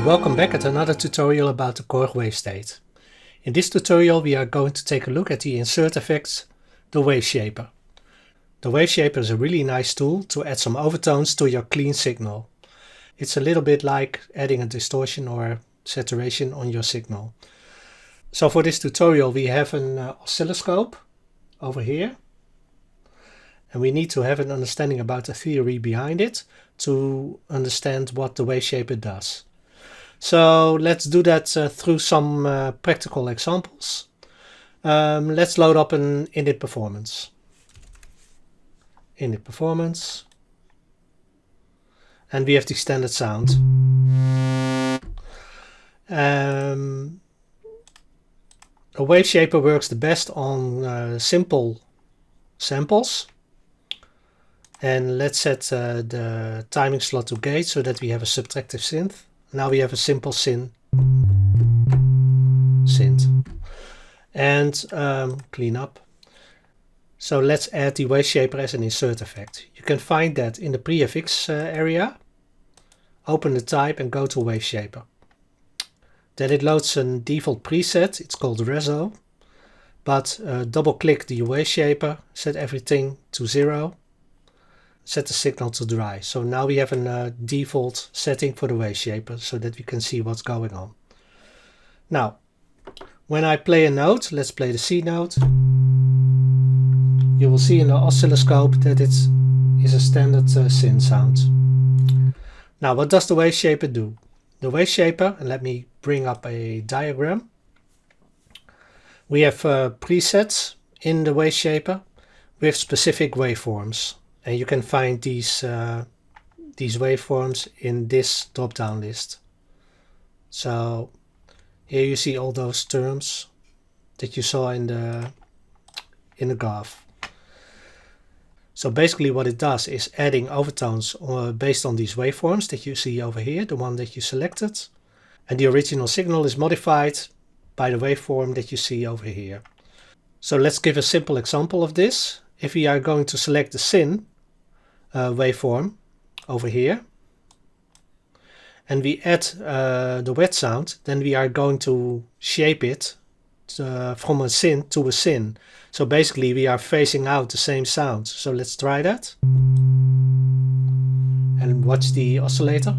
Welcome back at another tutorial about the Korg Wavestate. In this tutorial we are going to take a look at the insert effects, the Waveshaper. The Waveshaper is a really nice tool to add some overtones to your clean signal. It's a little bit like adding a distortion or saturation on your signal. So for this tutorial we have an oscilloscope over here. And we need to have an understanding about the theory behind it to understand what the Waveshaper does. So let's do that through some practical examples. Let's load up an init performance. Init performance. And we have the standard sound. A Waveshaper works the best on simple samples. And let's set the timing slot to gate so that we have a subtractive synth. Now we have a simple synth. And clean up. So let's add the Waveshaper as an insert effect. You can find that in the prefix area. Open the type and go to Waveshaper. Then it loads a default preset, it's called Reso. But double click the Waveshaper, set everything to 0. Set the signal to dry. So now we have a default setting for the Waveshaper so that we can see what's going on. Now, when I play a note, let's play the C note, you will see in the oscilloscope that it is a standard synth sound. Now, what does the Waveshaper do? The Waveshaper, and let me bring up a diagram. We have presets in the Waveshaper with specific waveforms. And you can find these waveforms in this drop-down list. So here you see all those terms that you saw in the graph. So basically what it does is adding overtones based on these waveforms that you see over here, the one that you selected. And the original signal is modified by the waveform that you see over here. So let's give a simple example of this. If we are going to select the syn waveform over here and we add the wet sound, then we are going to shape it from a syn to a syn. So basically we are phasing out the same sound. So let's try that and watch the oscillator.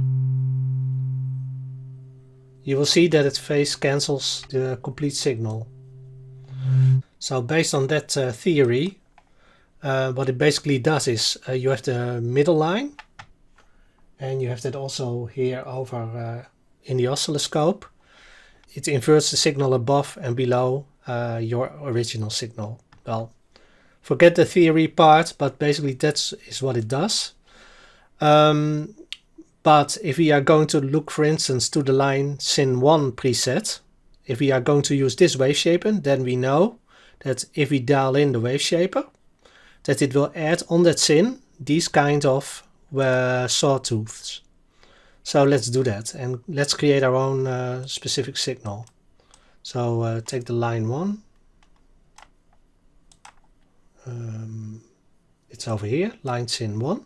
You will see that it phase cancels the complete signal. So based on that theory, what it basically does is you have the middle line and you have that also here over in the oscilloscope. It inverts the signal above and below your original signal. Well, forget the theory part, but basically that is what it does. But if we are going to look, for instance, to the line syn1 preset, if we are going to use this Waveshaper, then we know that if we dial in the Waveshaper, that it will add on that syn these kind of sawtooths. So let's do that and let's create our own specific signal. So take the line 1. It's over here, line syn 1.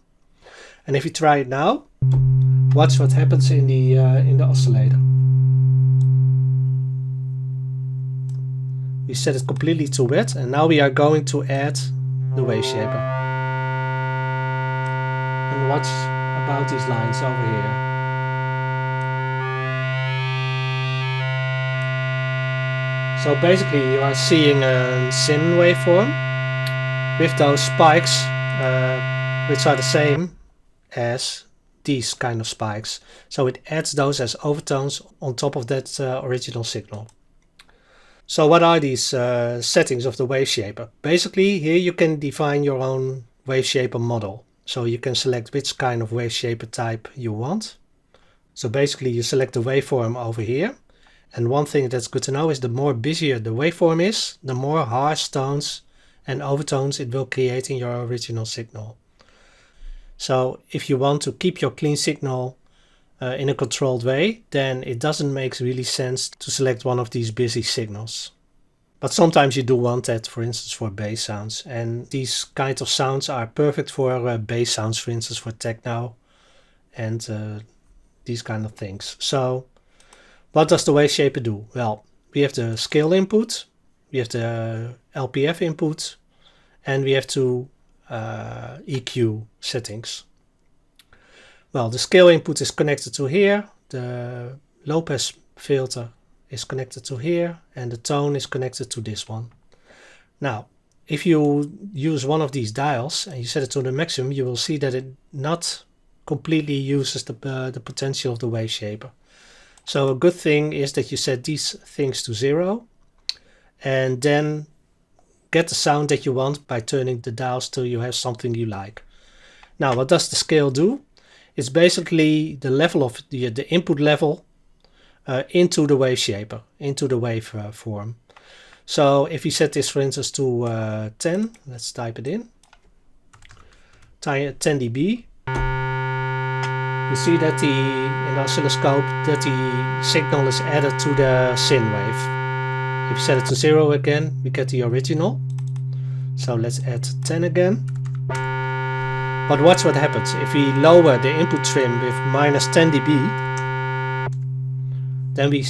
And if you try it now, watch what happens in the oscillator. We set it completely to wet and now we are going to add the Waveshaper. And watch about these lines over here. So basically you are seeing a syn waveform with those spikes which are the same as these kind of spikes. So it adds those as overtones on top of that original signal. So what are these settings of the Waveshaper? Basically here you can define your own Waveshaper model. So you can select which kind of Waveshaper type you want. So basically you select the waveform over here. And one thing that's good to know is the more busier the waveform is, the more harsh tones and overtones it will create in your original signal. So if you want to keep your clean signal in a controlled way, then it doesn't make really sense to select one of these busy signals. But sometimes you do want that, for instance, for bass sounds. And these kinds of sounds are perfect for bass sounds, for instance, for techno and these kind of things. So What does the Waveshaper do? Well, we have the scale input, we have the LPF input, and we have two EQ settings. Well, the scale input is connected to here, the low pass filter is connected to here, and the tone is connected to this one. Now, if you use one of these dials and you set it to the maximum, you will see that it not completely uses the potential of the Waveshaper. So a good thing is that you set these things to 0 and then get the sound that you want by turning the dials till you have something you like. Now, what does the scale do? It's basically the level of the input level into the Waveshaper, into the wave form. So if we set this, for instance, to 10, let's type it in, 10 dB. You see that in the oscilloscope that the signal is added to the sine wave. If you set it to 0 again, we get the original. So let's add 10 again. But watch what happens. If we lower the input trim with minus 10 dB, then we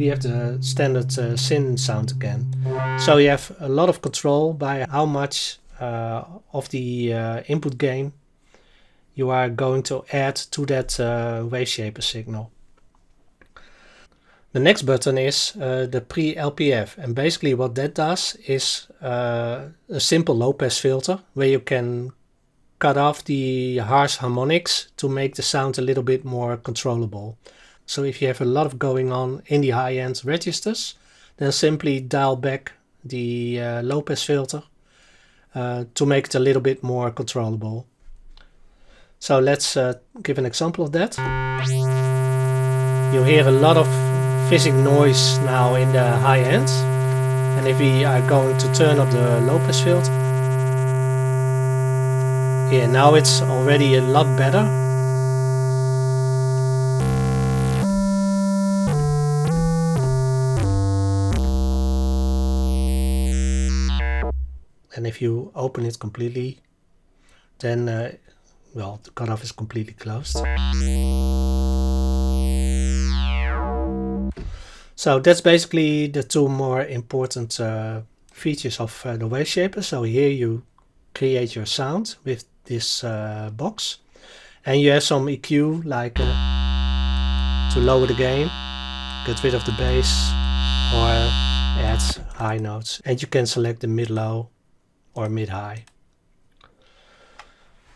have the standard sine sound again. So you have a lot of control by how much of the input gain you are going to add to that Waveshaper signal. The next button is the pre-LPF, and basically what that does is a simple low pass filter where you can cut off the harsh harmonics to make the sound a little bit more controllable. So if you have a lot of going on in the high-end registers, then simply dial back the low pass filter to make it a little bit more controllable. So let's give an example of that. You hear a lot of fizzing noise now in the high end, and if we are going to turn up the low pass filter, yeah, now it's already a lot better. And if you open it completely, then well, the cutoff is completely closed. So that's basically the two more important features of the Waveshaper. So here you create your sound with this box, and you have some EQ like to lower the gain, get rid of the bass, or add high notes, and you can select the mid-low or mid-high.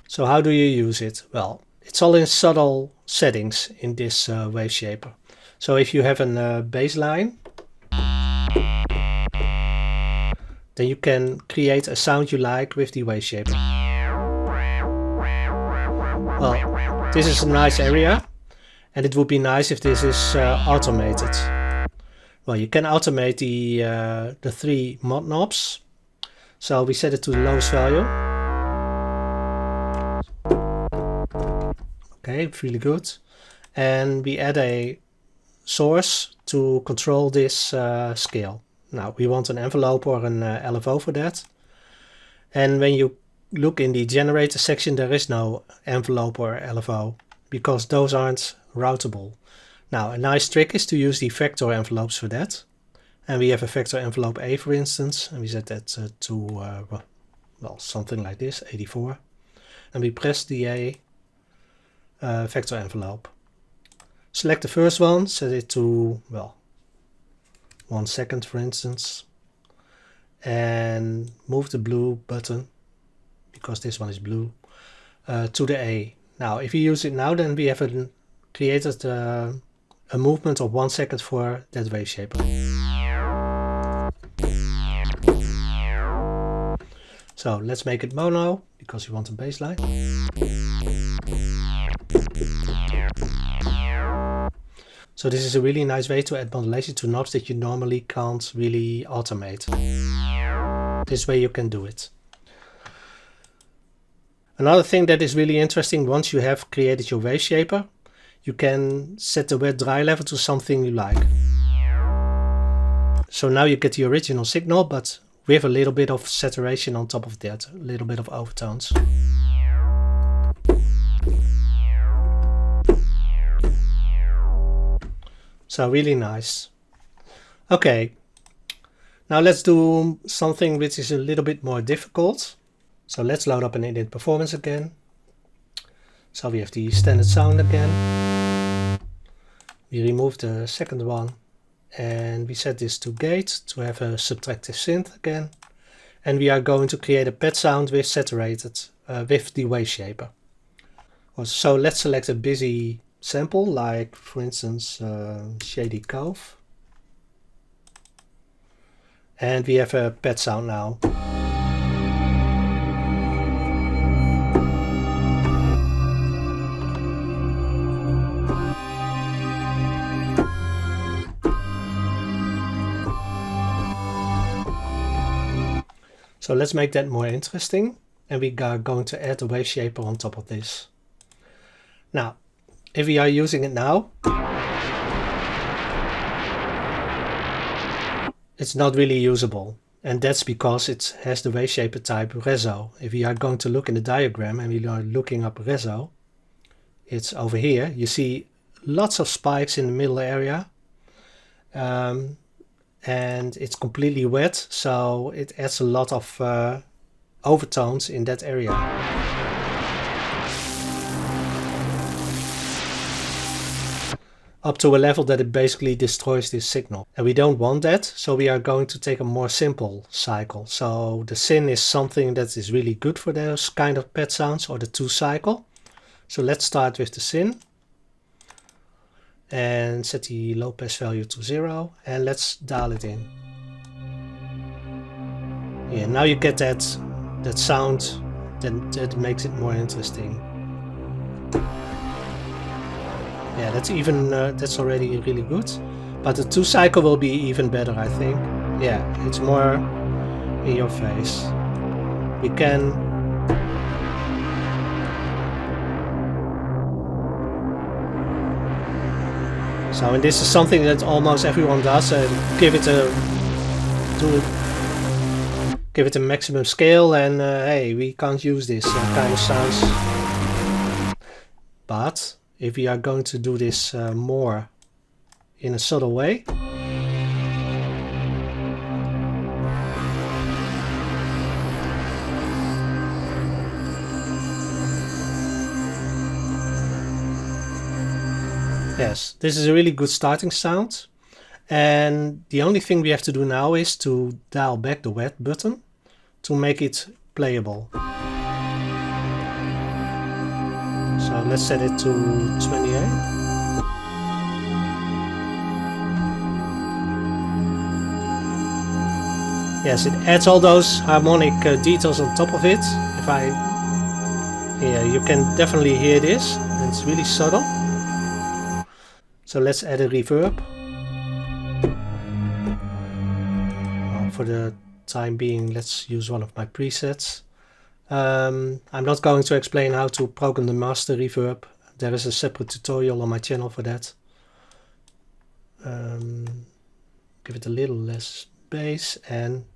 So how do you use it? Well, it's all in subtle settings in this Waveshaper. So if you have a bass line, then you can create a sound you like with the Waveshaper. Well, this is a nice area, and it would be nice if this is automated. Well, you can automate the 3 mod knobs. So we set it to the lowest value. Okay, really good. And we add a source to control this scale. Now we want an envelope or an LFO for that. And when you look in the generator section, there is no envelope or LFO because those aren't routable. Now a nice trick is to use the vector envelopes for that. And we have a vector envelope A, for instance, and we set that to well, something like this, 84. And we press the A vector envelope. Select the first one, set it to, well, 1 second, for instance, and move the blue button, because this one is blue, to the A. Now, if you use it now, then we have created a movement of 1 second for that Waveshaper. So let's make it mono, because we want a bass line. So this is a really nice way to add modulation to knobs that you normally can't really automate. This way you can do it. Another thing that is really interesting, once you have created your Waveshaper, you can set the wet dry level to something you like. So now you get the original signal, but with a little bit of saturation on top of that, a little bit of overtones. So really nice. Okay, now let's do something which is a little bit more difficult. So let's load up an edit performance again. So we have the standard sound again. We remove the second one and we set this to gate to have a subtractive synth again. And we are going to create a pad sound with saturated with the Waveshaper. So let's select a busy sample, like for instance Shady Cove. And we have a pad sound now. So let's make that more interesting, and we are going to add the Waveshaper on top of this. Now, if we are using it now, it's not really usable, and that's because it has the Waveshaper type Reso. If we are going to look in the diagram and we are looking up Reso, it's over here. You see lots of spikes in the middle area. And it's completely wet, so it adds a lot of overtones in that area. Up to a level that it basically destroys this signal. And we don't want that, so we are going to take a more simple cycle. So the syn is something that is really good for those kind of pad sounds, or the 2 cycle. So let's start with the syn. And set the low pass value to 0 and let's dial it in. Yeah, now you get that sound that makes it more interesting. Yeah, that's already really good. But the 2 cycle will be even better, I think. Yeah, it's more in your face. We can So, and this is something that almost everyone does, give it a maximum scale, and hey, we can't use this kind of sounds. But if we are going to do this more in a subtle way, yes, this is a really good starting sound, and the only thing we have to do now is to dial back the wet button to make it playable. So let's set it to 28. Yes, it adds all those harmonic details on top of it. Yeah, you can definitely hear this, and it's really subtle. So let's add a reverb. For the time being, let's use one of my presets. I'm not going to explain how to program the master reverb. There is a separate tutorial on my channel for that. Give it a little less bass and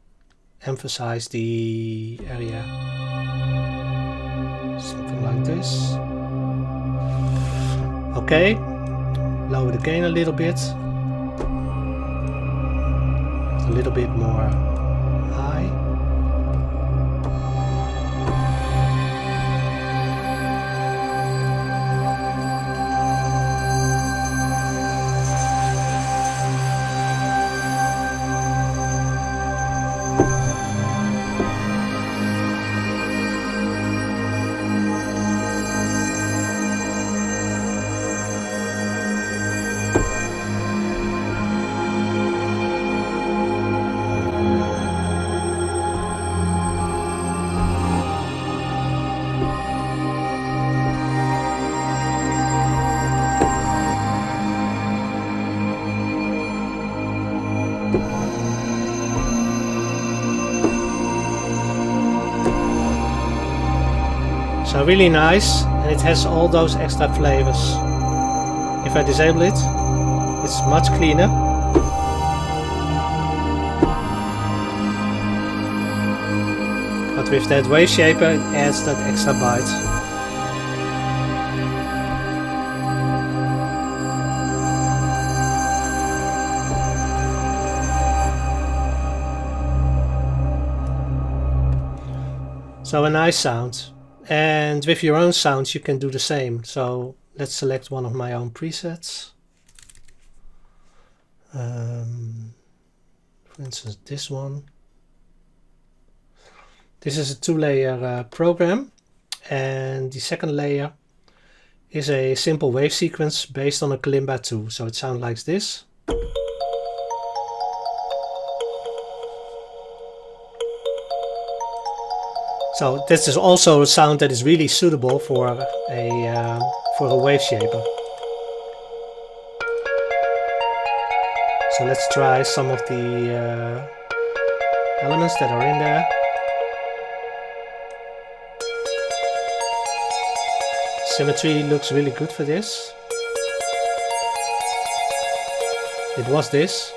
emphasize the area. Something like this. Okay. Lower the gain a little bit. A little bit more high. So really nice, and it has all those extra flavors. If I disable it, it's much cleaner. But with that Waveshaper, it adds that extra bite. So a nice sound. And with your own sounds you can do the same. So let's select one of my own presets. For instance, this one. This is a 2-layer program, and the second layer is a simple wave sequence based on a kalimba 2. So it sounds like this. So this is also a sound that is really suitable for a Waveshaper. So let's try some of the elements that are in there. Symmetry looks really good for this. It was this.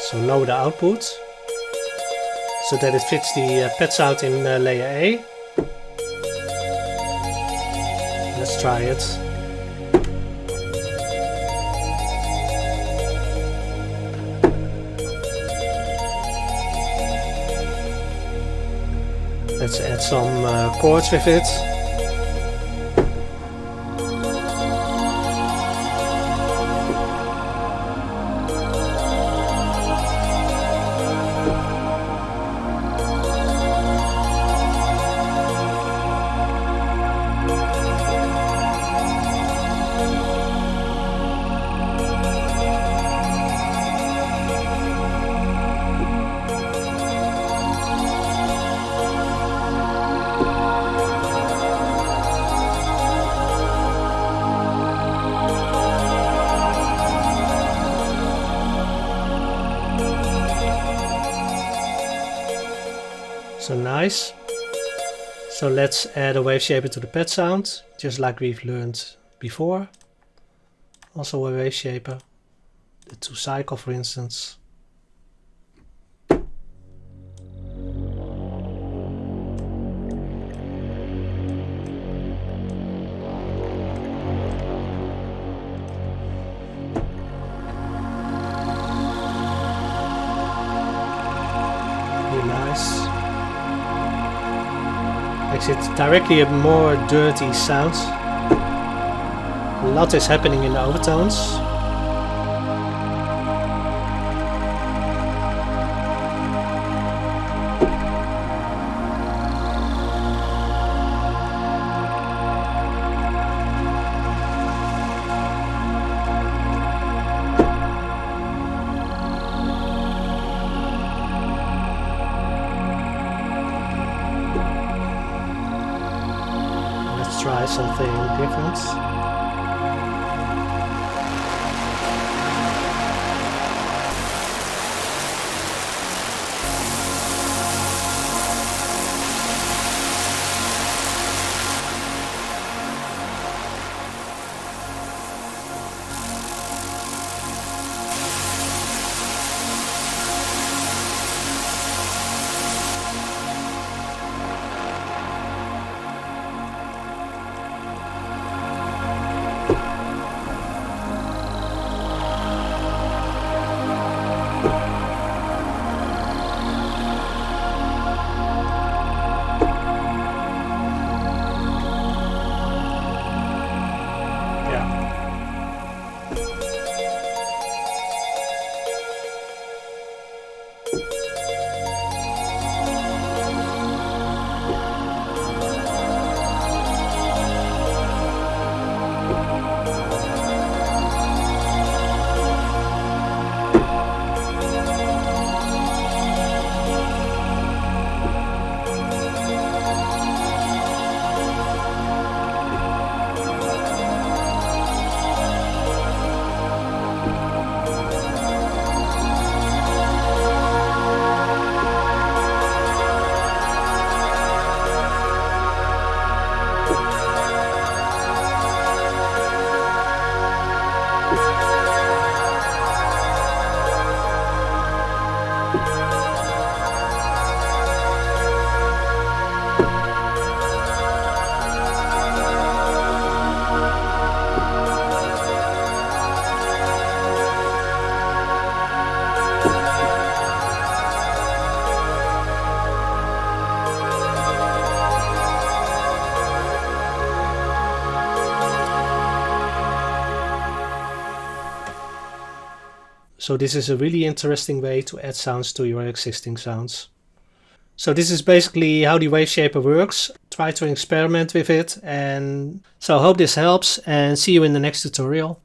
So lower the output so that it fits the pad sound in layer A. Let's try it. Let's add some chords with it. So nice. So let's add a Waveshaper to the pad sound, just like we've learned before. Also a Waveshaper, the 2 cycle for instance. Really nice. Makes it directly a more dirty sound. A lot is happening in the overtones. Let's try something different. So this is a really interesting way to add sounds to your existing sounds. So this is basically how the Waveshaper works. Try to experiment with it, and so I hope this helps, and see you in the next tutorial.